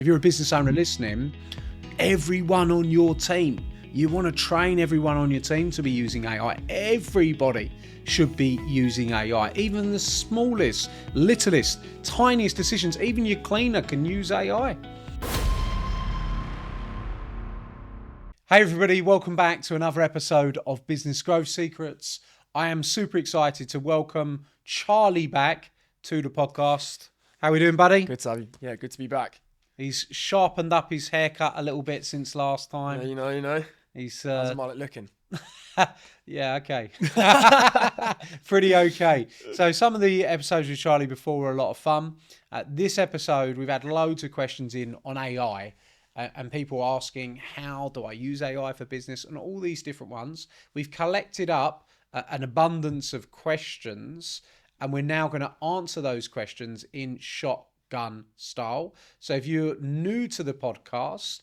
If you're a business owner listening, everyone on your team, you want to train everyone on your team to be using AI. Everybody should be using AI. Even the smallest, littlest, tiniest decisions, even your cleaner can use AI. Hey everybody, welcome back to another episode of Business Growth Secrets. I am super excited to welcome Charlie back to the podcast. How are we doing, buddy? Good to good to be back. He's sharpened up his haircut a little bit since last time. Yeah, you know. He's How's the mullet looking? yeah, okay. Pretty okay. So some of the episodes with Charlie before were a lot of fun. This episode, we've had loads of questions in on AI and people asking, how do I use AI for business, and all these different ones. We've collected up an abundance of questions, and we're now going to answer those questions in shotgun style. So if you're new to the podcast,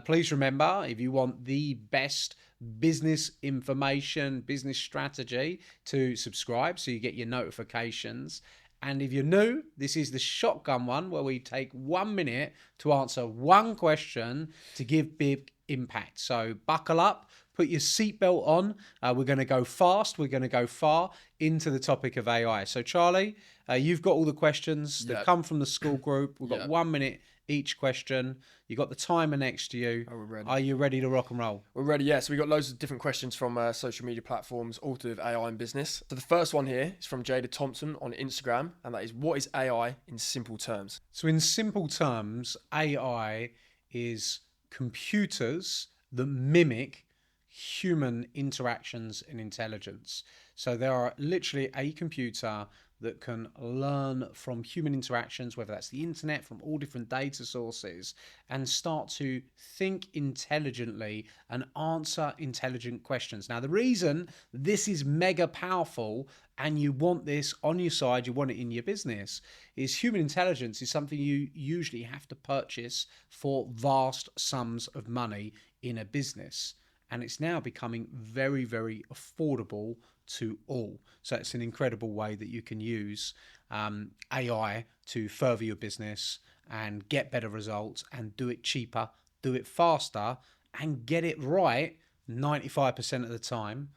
please remember, if you want the best business information, business strategy, to subscribe so you get your notifications. And if you're new, this is the shotgun one, where we take 1 minute to answer one question to give big impact. So buckle up, put your seatbelt on. We're going to go fast. We're going to go far into the topic of AI. So Charlie, you've got all the questions that come from the school group. We've got 1 minute each question. You got the timer next to you. Oh, we're ready. Are you ready to rock and roll? We're ready, yeah. So we got loads of different questions from social media platforms, all to do with AI and business. So the first one here is from Jada Thompson on Instagram, and that is, what is AI in simple terms? So in simple terms, AI is computers that mimic human interactions and intelligence. So there are literally a computer that can learn from human interactions, whether that's the internet, from all different data sources, and start to think intelligently and answer intelligent questions. Now, the reason this is mega powerful and you want this on your side, you want it in your business, is human intelligence is something you usually have to purchase for vast sums of money in a business. And it's now becoming very, very affordable to all. So it's an incredible way that you can use AI to further your business and get better results and do it cheaper, do it faster, and get it right 95% of the time,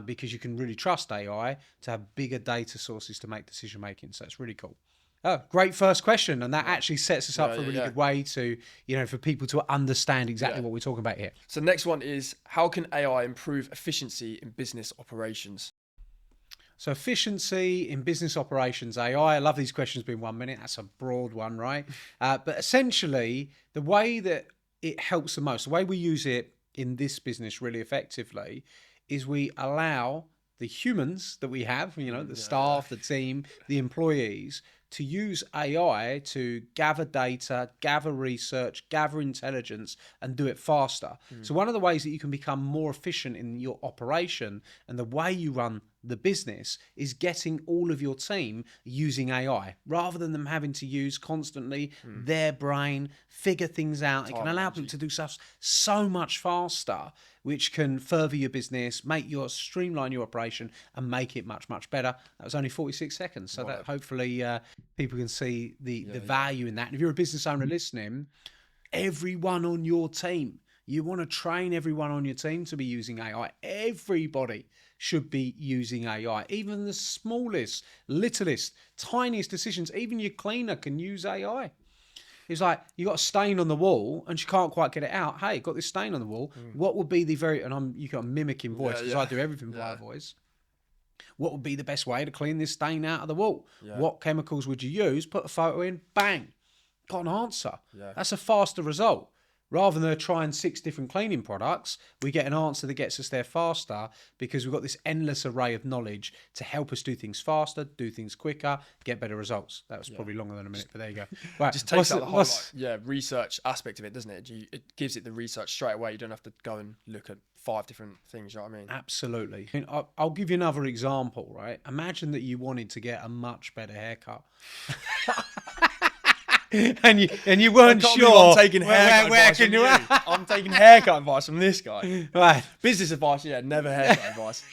because you can really trust AI to have bigger data sources to make decision making. So it's really cool. Oh, great first question. And that actually sets us up for a really good way to, for people to understand exactly what we're talking about here. So the next one is, how can AI improve efficiency in business operations? So efficiency in business operations, AI, I love these questions being 1 minute. That's a broad one, right? But essentially, the way that it helps the most, the way we use it in this business really effectively, is we allow the humans that we have, the staff, the team, the employees, to use AI to gather data, gather research, gather intelligence, and do it faster. So one of the ways that you can become more efficient in your operation and the way you run the business is getting all of your team using AI, rather than them having to use constantly their brain, figure things out. It can allow people to do stuff so much faster, which can further your business, streamline your operation, and make it much, much better. That was only 46 seconds. So that hopefully people can see the value in that. And if you're a business owner listening, everyone on your team, you want to train everyone on your team to be using AI. Everybody should be using AI. Even the smallest, littlest, tiniest decisions, even your cleaner can use AI. It's like, you got a stain on the wall and she can't quite get it out. Hey, got this stain on the wall. What would be you got a mimicking voice, because I do everything via voice. What would be the best way to clean this stain out of the wall? What chemicals would you use? Put a photo in, bang, got an answer. That's a faster result. Rather than trying 6 different cleaning products, we get an answer that gets us there faster, because we've got this endless array of knowledge to help us do things faster, do things quicker, get better results. That was probably longer than a minute, but there you go. Right. Just takes out the whole research aspect of it, doesn't it? It gives it the research straight away. You don't have to go and look at 5 different things, you know what I mean? Absolutely. I'll give you another example, right? Imagine that you wanted to get a much better haircut. and you weren't sure. I'm taking haircut advice from you. I'm taking haircut advice from this guy. Right. Business advice, never haircut advice.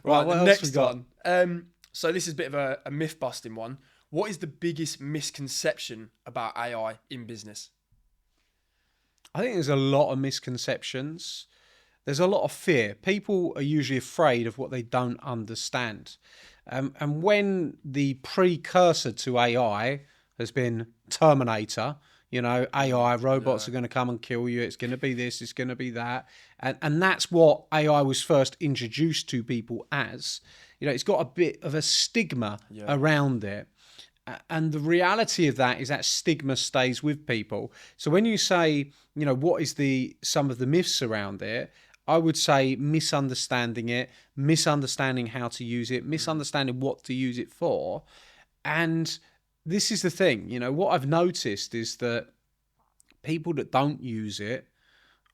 Right, the next one. So this is a bit of a myth busting one. What is the biggest misconception about AI in business? I think there's a lot of misconceptions. There's a lot of fear. People are usually afraid of what they don't understand. And when the precursor to AI has been Terminator, AI, robots are going to come and kill you. It's going to be this, it's going to be that. And that's what AI was first introduced to people as. It's got a bit of a stigma around it. And the reality of that is that stigma stays with people. So when you say, what is some of the myths around it, I would say misunderstanding it, misunderstanding how to use it, misunderstanding what to use it for. And this is the thing, what I've noticed is that people that don't use it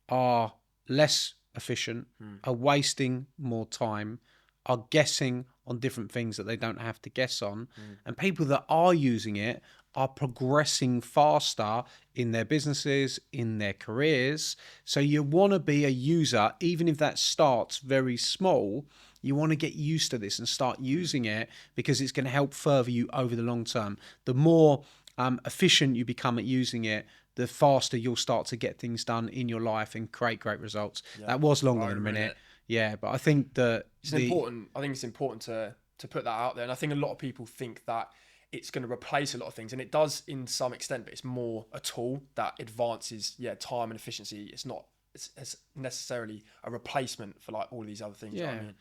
are less efficient, are wasting more time, are guessing on different things that they don't have to guess on. And people that are using it are progressing faster in their businesses, in their careers. So you want to be a user, even if that starts very small. You want to get used to this and start using it because it's going to help further you over the long term. The more efficient you become at using it, the faster you'll start to get things done in your life and create great results. That was longer than a minute. Yeah, but I think that it's important. I think it's important to put that out there. And I think a lot of people think that it's going to replace a lot of things, and it does in some extent, but it's more a tool that advances time and efficiency. It's not it's necessarily a replacement for like all these other things. Yeah. You know what I mean?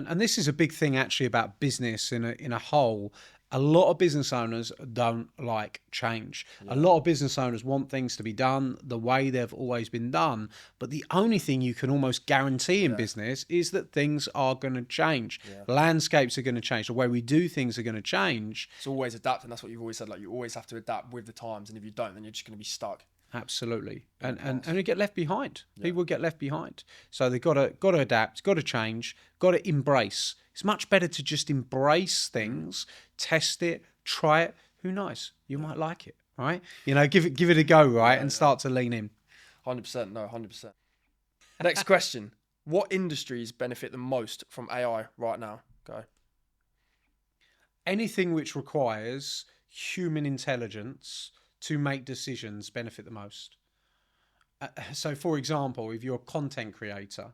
And this is a big thing actually about business in a whole. A lot of business owners don't like change. A lot of business owners want things to be done the way they've always been done. But the only thing you can almost guarantee in business is that things are going to change. Landscapes are going to change. The way we do things are going to change. It's always adapting. That's what you've always said. Like, you always have to adapt with the times. And if you don't, then you're just going to be stuck. Absolutely. And you get left behind. People get left behind. So they've got to adapt, got to change, got to embrace. It's much better to just embrace things, test it, try it. Who knows? You might like it, right? Give it a go, right? And start to lean in. 100%. No, 100%. Next question. What industries benefit the most from AI right now? Go. Anything which requires human intelligence to make decisions benefit the most. So, for example, if you're a content creator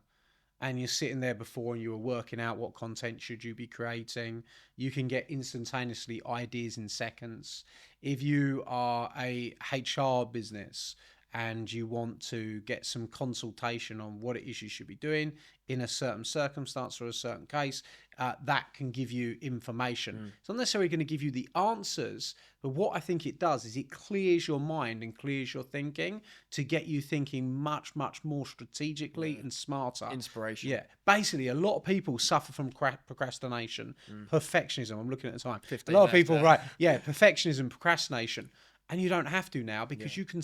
and you're sitting there before and you were working out what content should you be creating, you can get instantaneously ideas in seconds. If you are a HR business and you want to get some consultation on what it is you should be doing in a certain circumstance or a certain case, that can give you information. It's not necessarily going to give you the answers, but what I think it does is it clears your mind and clears your thinking to get you thinking much, much more strategically and smarter. Inspiration. Yeah. Basically, a lot of people suffer from procrastination, perfectionism. I'm looking at the time. A lot of people, perfectionism, procrastination. And you don't have to now because you can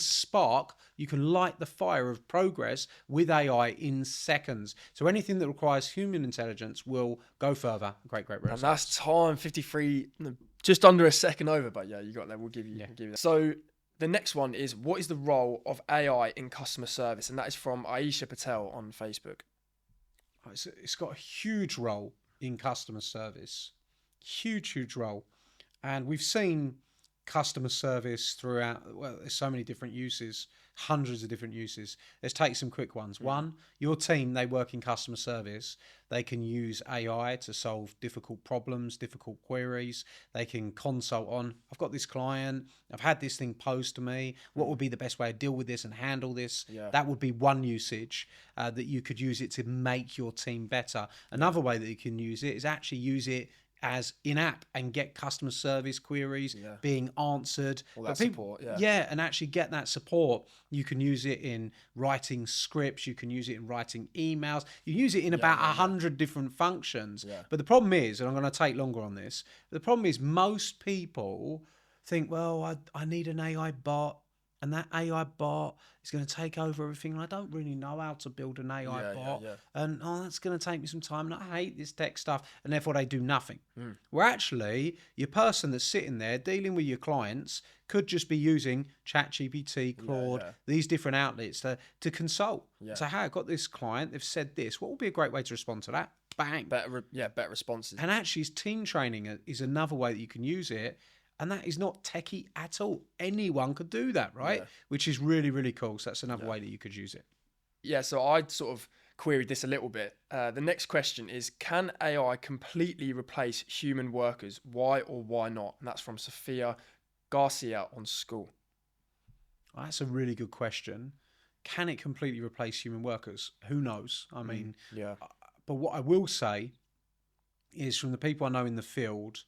light the fire of progress with AI in seconds. So anything that requires human intelligence will go further. Great results. And that's time, 53, just under a second over. But you got there. We'll give you that. So the next one is, what is the role of AI in customer service? And that is from Aisha Patel on Facebook. It's got a huge role in customer service. Huge role. And we've seen customer service throughout. Well, there's so many different uses, hundreds of different uses. Let's take some quick ones. One, your team, they work in customer service. They can use AI to solve difficult problems, difficult queries. They can consult on, I've got this client, I've had this thing posed to me. What would be the best way to deal with this and handle this? That would be one usage that you could use it to make your team better. Another way that you can use it is actually use it as in-app and get customer service queries being answered. All that support, and actually get that support. You can use it in writing scripts. You can use it in writing emails. You use it in about 100 different functions. But the problem is, and I'm going to take longer on this, the problem is most people think, well, I need an AI bot. And that AI bot is going to take over everything. And I don't really know how to build an AI bot. And that's going to take me some time. And I hate this tech stuff. And therefore, they do nothing. Where actually, your person that's sitting there dealing with your clients could just be using ChatGPT, Claude, these different outlets to consult. So, hey, I've got this client. They've said this. What would be a great way to respond to that? Bang. Better responses. And actually, team training is another way that you can use it. And that is not techie at all. Anyone could do that, right? Yeah. Which is really, really cool. So that's another way that you could use it. Yeah, so I'd sort of queried this a little bit. The next question is, can AI completely replace human workers? Why or why not? And that's from Sophia Garcia on School. Well, that's a really good question. Can it completely replace human workers? Who knows? I mean, Yeah. but what I will say is from the people I know in the field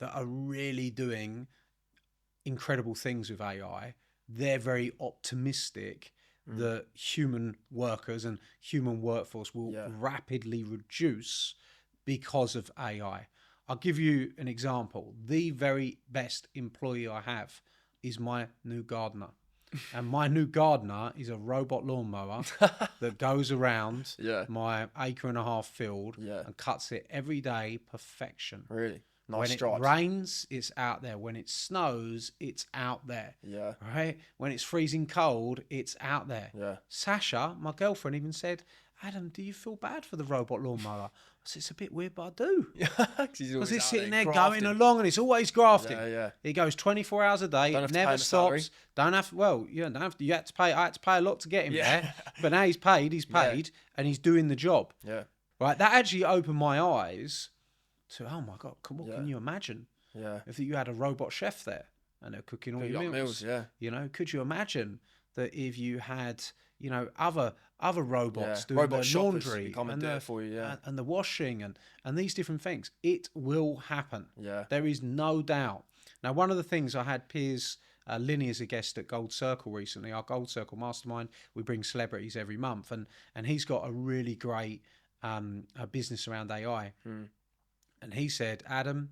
that are really doing incredible things with AI, they're very optimistic that human workers and human workforce will rapidly reduce because of AI. I'll give you an example. The very best employee I have is my new gardener. And my new gardener is a robot lawnmower that goes around my 1.5 acre field and cuts it every day, perfection. Really? Nice When stripes. it rains, it's out there. When it snows, it's out there. Yeah. Right? When it's freezing cold, it's out there. Yeah. Sasha, my girlfriend, even said, Adam, do you feel bad for the robot lawnmower? I said, it's a bit weird, but I do. Because it's sitting there going along and it's always grafting. Yeah. It goes 24 hours a day, it never stops. Don't have to, well, you don't have to, you had to pay, I had to pay a lot to get him there. But now he's paid, and he's doing the job. Yeah. Right? That actually opened my eyes to, oh my God, what can you imagine? Yeah. If you had a robot chef there and they're cooking all your meals. Yeah. You know, could you imagine that if you had, you know, other robots doing robot the laundry and the, for you, and the washing and these different things? It will happen. Yeah. There is no doubt. Now, one of the things I had Piers Linney as a guest at Gold Circle recently, our Gold Circle mastermind. We bring celebrities every month, and he's got a really great a business around AI. And he said, Adam,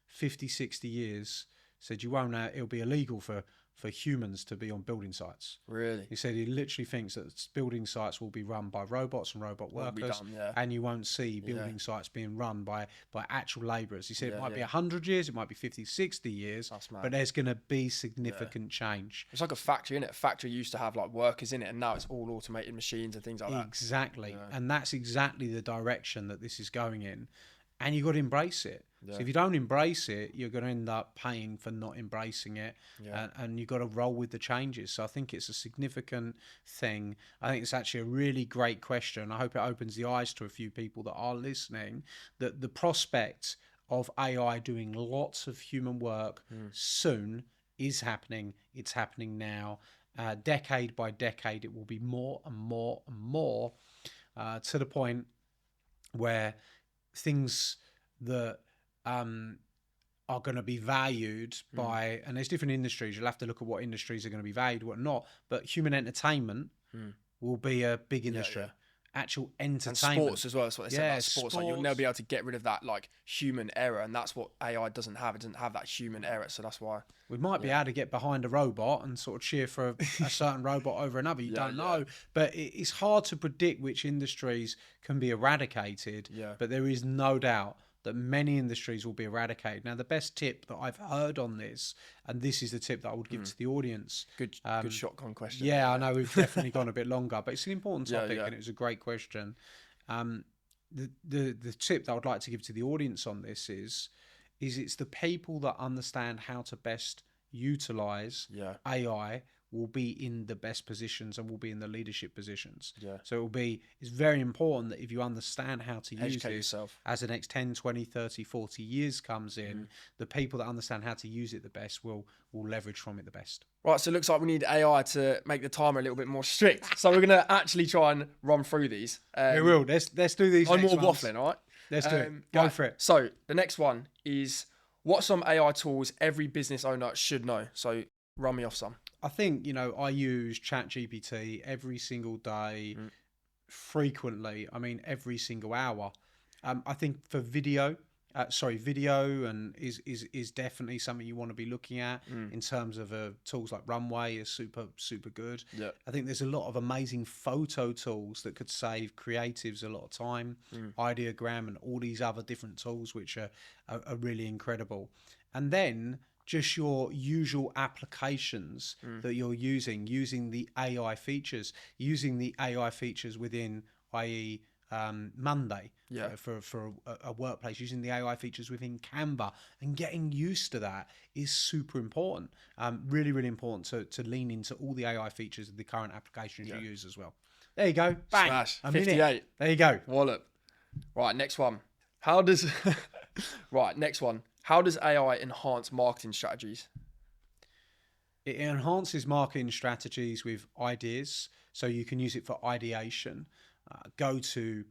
50, 60 years, said you won't know, it'll be illegal for humans to be on building sites. Really? He said he literally thinks that building sites will be run by robots and robot workers, and you won't see building sites being run by actual labourers. He said it might be 100 years, it might be 50, 60 years, but there's going to be significant change. It's like a factory, innit? A factory used to have like workers in it, and now it's all automated machines and things like that. Exactly. And that's exactly the direction that this is going in. And you've got to embrace it. So if you don't embrace it, you're going to end up paying for not embracing it. And you've got to roll with the changes. So I think it's a significant thing. I think it's actually a really great question. I hope it opens the eyes to a few people that are listening, that the prospect of AI doing lots of human work soon is happening. It's happening now. Decade by decade, it will be more and more and more to the point where things that are going to be valued by, and there's different industries, you'll have to look at what industries are going to be valued, what not, but human entertainment will be a big industry. Actual entertainment. And sports as well, that's what they say about sports. Like, you'll never be able to get rid of that like human error, and that's what AI doesn't have. It doesn't have that human error, so that's why. We might be able to get behind a robot and sort of cheer for a certain robot over another. You don't know. But it's hard to predict which industries can be eradicated. But there is no doubt that many industries will be eradicated. Now, the best tip that I've heard on this, and this is the tip that I would give to the audience. Good shotgun question. Yeah, I know we've definitely gone a bit longer, but it's an important topic and it was a great question. The tip that I would like to give to the audience on this is it's the people that understand how to best utilize AI will be in the best positions and will be in the leadership positions. So it's very important that if you understand how to use this yourself as the next 10, 20, 30, 40 years comes in, the people that understand how to use it the best will leverage from it the best. Right, so it looks like we need AI to make the timer a little bit more strict. So we're going to actually try and run through these. We will. Let's do these. I'm more waffling, all right? Let's do it. Go for it. So the next one is, what some AI tools every business owner should know? So run me off some. I think, I use ChatGPT every single day, frequently. I mean, every single hour. I think for video and is definitely something you want to be looking at in terms of tools like Runway is super good. I think there's a lot of amazing photo tools that could save creatives a lot of time, Ideogram and all these other different tools which are really incredible. And then just your usual applications that you're using the AI features, within, i.e., Monday Yeah. for a workplace, using the AI features within Canva and getting used to that is super important. Really, really important to lean into all the AI features of the current applications you use as well. There you go. Bang. Smash. I'm in it. 58. There you go. Wallop. Right, next one. How does How does AI enhance marketing strategies? It enhances marketing strategies with ideas, so you can use it for ideation. Go to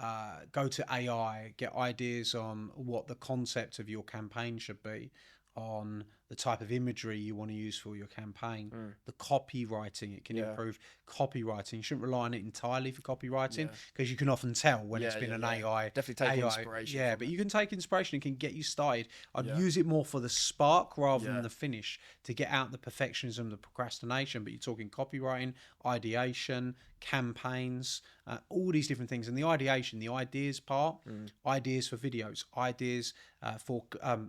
AI, get ideas on what the concept of your campaign should be, on the type of imagery you want to use for your campaign, the copywriting. It can improve copywriting. You shouldn't rely on it entirely for copywriting because you can often tell when it's been an AI. Definitely take inspiration. Yeah, but you can take inspiration. It can get you started. I'd use it more for the spark rather than the finish, to get out the perfectionism, the procrastination. But you're talking copywriting, ideation, campaigns, all these different things. And the ideation, the ideas part, ideas for videos, ideas for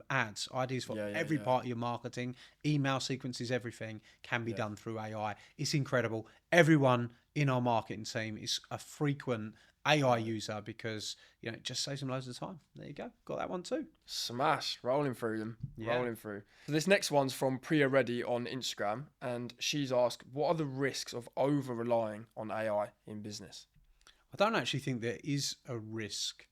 ads, ideas for every part of your marketing, email sequences, everything can be done through AI. It's incredible. Everyone in our marketing team is a frequent AI user because it just saves them loads of time. There you go. Got that one too. Smash. Rolling through them. Rolling through. So this next one's from Priya Reddy on Instagram, and she's asked, what are the risks of over relying on AI in business? I don't actually think there is a risk.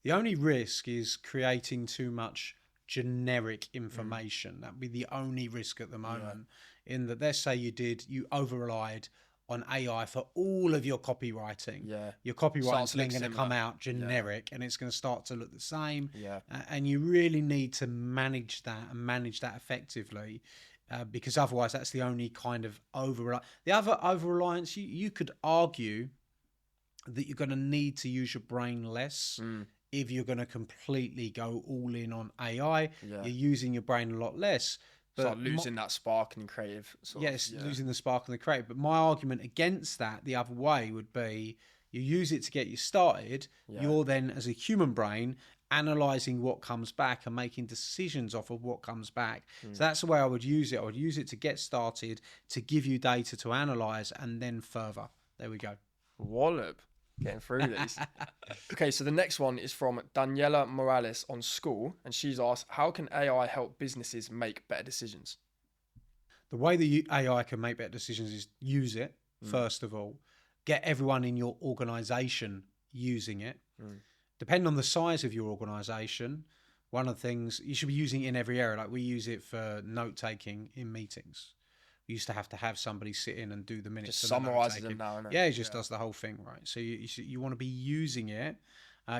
The only risk is creating too much generic information. That would be the only risk at the moment. In that, let's say you over relied on AI for all of your copywriting. Your copywriting's then going to come out generic and it's going to start to look the same. And you really need to manage that and manage that effectively. Because otherwise that's the only kind of over-reliance. The other over-reliance, you could argue that you're going to need to use your brain less if you're going to completely go all in on AI. You're using your brain a lot less. But start losing that spark and creative losing the spark and the creative. But my argument against that, the other way, would be you use it to get you started. You're then, as a human brain, analyzing what comes back and making decisions off of what comes back. So that's the way I would use it. I would use it to get started, to give you data to analyze, and then further. There we go. Wallop. Getting through these. Okay, so the next one is from Daniela Morales on School, and she's asked, how can AI help businesses make better decisions? The way that AI can make better decisions is use it, first of all. Get everyone in your organization using it. Depending on the size of your organization, one of the things you should be using it in every area. Like we use it for note-taking in meetings. We used to have somebody sit in and do the minutes. Just summarizes them now, innit? Yeah, he just does the whole thing, right? So you want to be using it.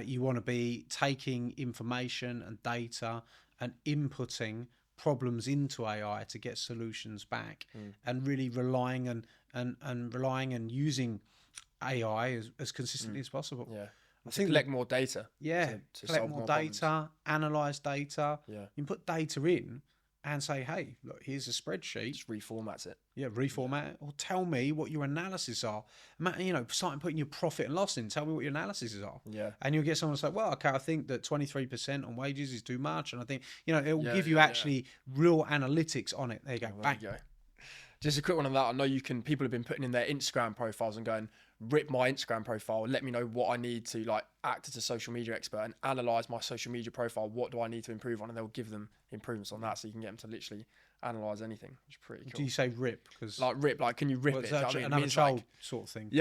You want to be taking information and data and inputting problems into AI to get solutions back, and really relying and using AI as consistently as possible. I think collect more data. To collect more data, analyze data. You can put data in and say, hey, look, here's a spreadsheet. Just reformats it. Reformat it. Or tell me what your analysis are. Start putting your profit and loss in. Tell me what your analysis are. And you'll get someone to say, well, okay, I think that 23% on wages is too much. And I think, it will give you actually real analytics on it. There you go. Bang. There you go. Just a quick one on that. I know people have been putting in their Instagram profiles and going, rip my Instagram profile, let me know what I need to act as a social media expert and analyze my social media profile. What do I need to improve on? And they'll give them improvements on that, so you can get them to literally analyze anything, which is pretty cool. Do you say rip? Because rip, can you rip it? Another child sort of thing.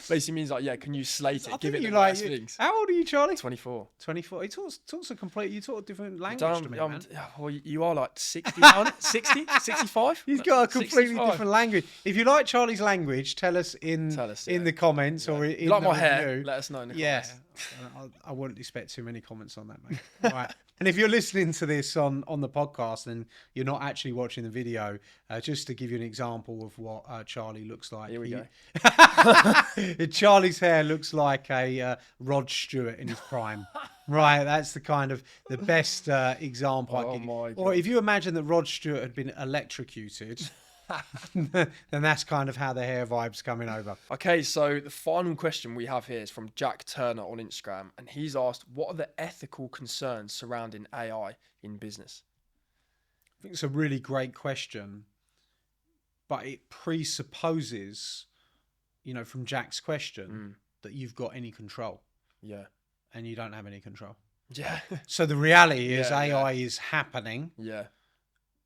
Basically means can you slate it? Give it the nice things. How old are you, Charlie? 24. 24. He talks you talk a different language to me, man. Well, you are like 60 now, 60, 65? He's got a completely different language. If you like Charlie's language, tell us in the comments or in like the my hair. review. Let us know in the comments. I wouldn't expect too many comments on that, mate. All right. And if you're listening to this on the podcast and you're not actually watching the video, just to give you an example of what Charlie looks like. Here we go. Charlie's hair looks like a Rod Stewart in his prime. Right, that's the best example I can. Or if you imagine that Rod Stewart had been electrocuted, then that's kind of how the hair vibe's coming over. Okay, so the final question we have here is from Jack Turner on Instagram, and he's asked, what are the ethical concerns surrounding AI in business? I think it's a really great question, but it presupposes from Jack's question, that you've got any control. Yeah. And you don't have any control. Yeah. So the reality is AI is happening. Yeah.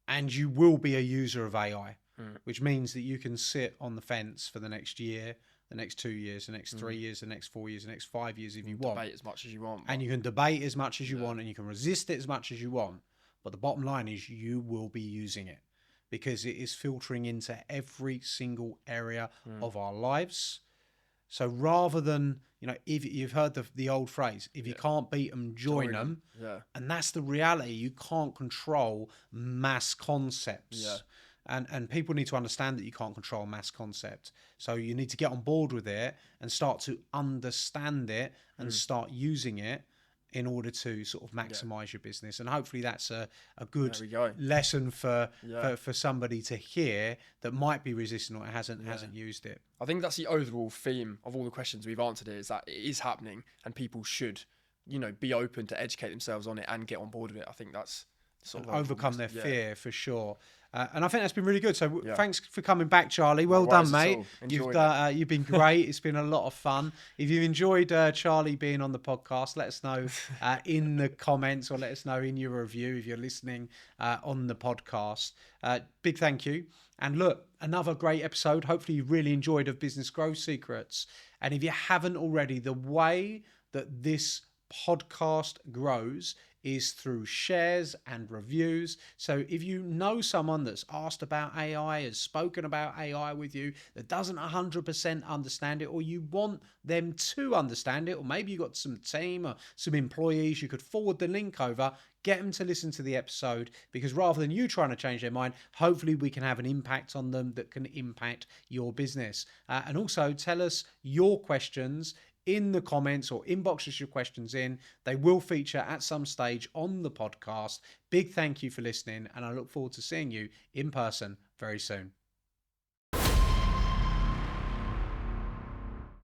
And you will be a user of AI, which means that you can sit on the fence for the next year, the next 2 years, the next 3 years, the next 4 years, the next 5 years if you want. Debate as much as you want. And you can debate as much as you want, and you can resist it as much as you want. But the bottom line is you will be using it because it is filtering into every single area of our lives. So rather than, if you've heard the old phrase, if you can't beat them, join them. Yeah. And that's the reality. You can't control mass concepts. Yeah. And people need to understand that you can't control mass concept. So you need to get on board with it and start to understand it and start using it in order to sort of maximize your business. And hopefully that's a good lesson for somebody to hear that might be resistant or hasn't used it. I think that's the overall theme of all the questions we've answered here, is that it is happening and people should, be open to educate themselves on it and get on board with it. I think that's sort of overcome their fear for sure. And I think that's been really good. So thanks for coming back, Charlie. Well done, mate. You've been great. It's been a lot of fun. If you've enjoyed Charlie being on the podcast, let us know in the comments or let us know in your review if you're listening on the podcast. Big thank you. And look, another great episode. Hopefully you really enjoyed of Business Growth Secrets. And if you haven't already, the way that this podcast grows is through shares and reviews. So if you know someone that's asked about AI, has spoken about AI with you, that doesn't 100% understand it, or you want them to understand it, or maybe you've got some team or some employees, you could forward the link over, get them to listen to the episode, because rather than you trying to change their mind, hopefully we can have an impact on them that can impact your business. And also tell us your questions in the comments or inbox us your questions in. They will feature at some stage on the podcast. Big thank you for listening, and I look forward to seeing you in person very soon.